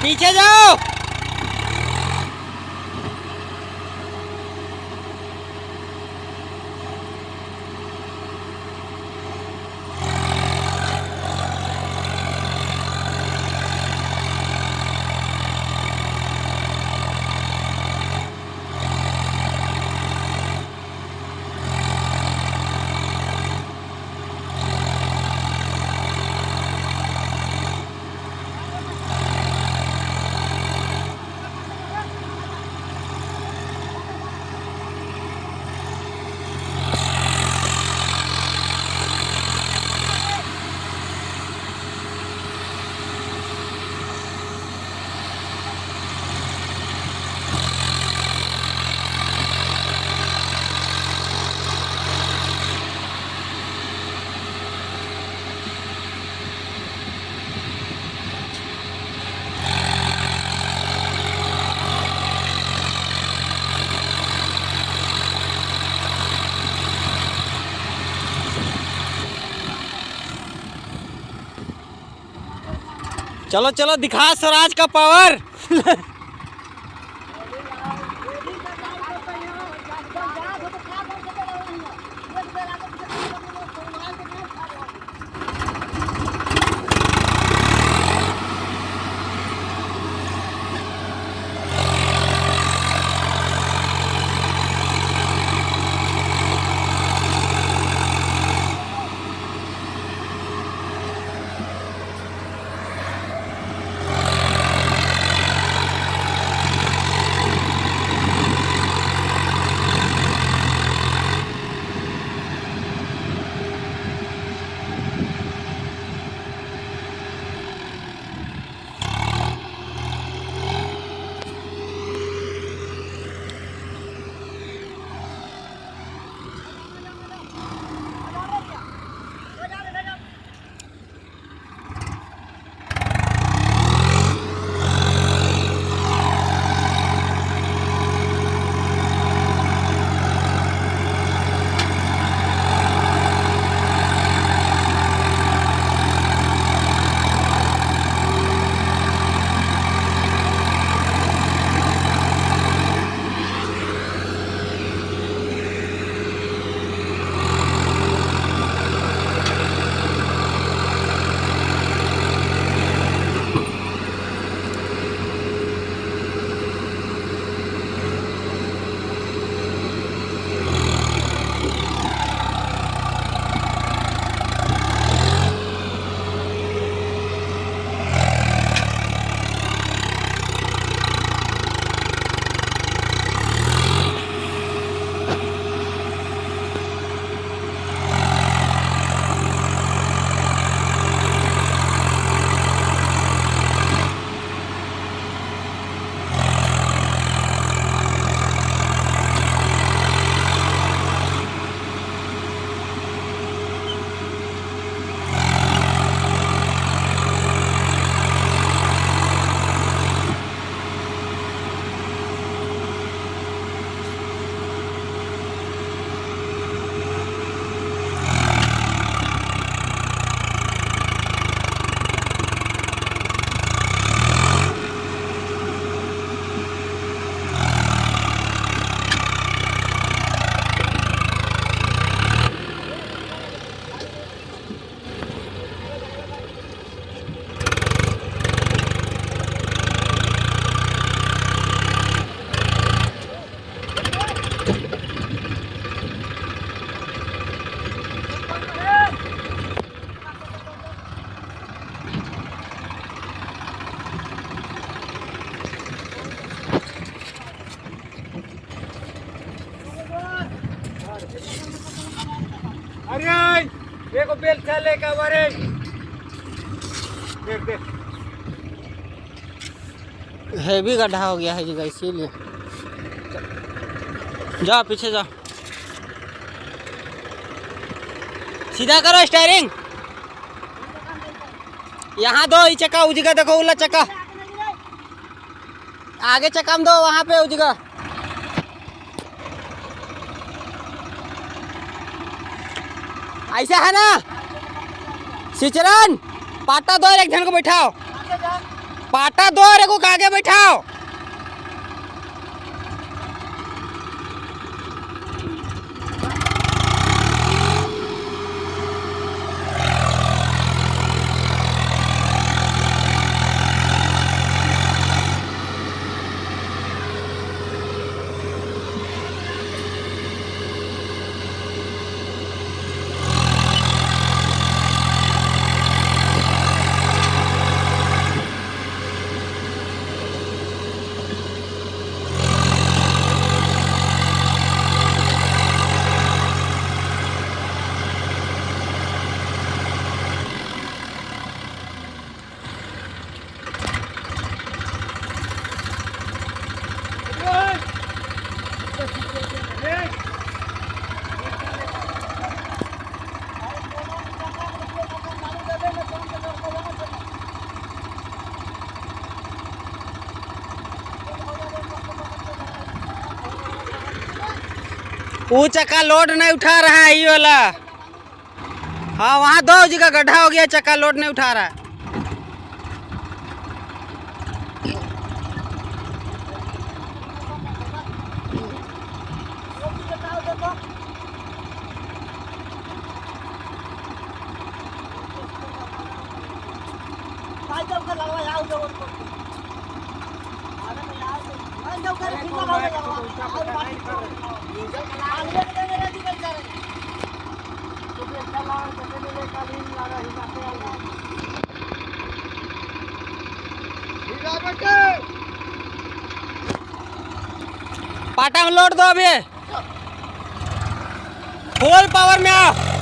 पीछे जाओ। चलो चलो दिखा स्वराज का पावर। अरे देखो बेल चलेगा बारे देख देख हैवी गड्ढा हो गया है जगह, इसीलिए जा पीछे जा, सीधा करो स्टीयरिंग, यहाँ दो, ये चक्का उस जगह देखो, उल्ला चक्का आगे चक्का में दो, वहाँ पे उस जगह ऐसा है ना। सिचरन पाटा दो, एक जन को बैठाओ, पाटा दो और को आगे बैठाओ। वो चक्का लोड नहीं उठा रहा है ये वाला। हाँ वहाँ दो जगह गड्ढा हो गया, चक्का लोड नहीं उठा रहा है। पाटा में लोड दो, अभी फुल पावर में आओ।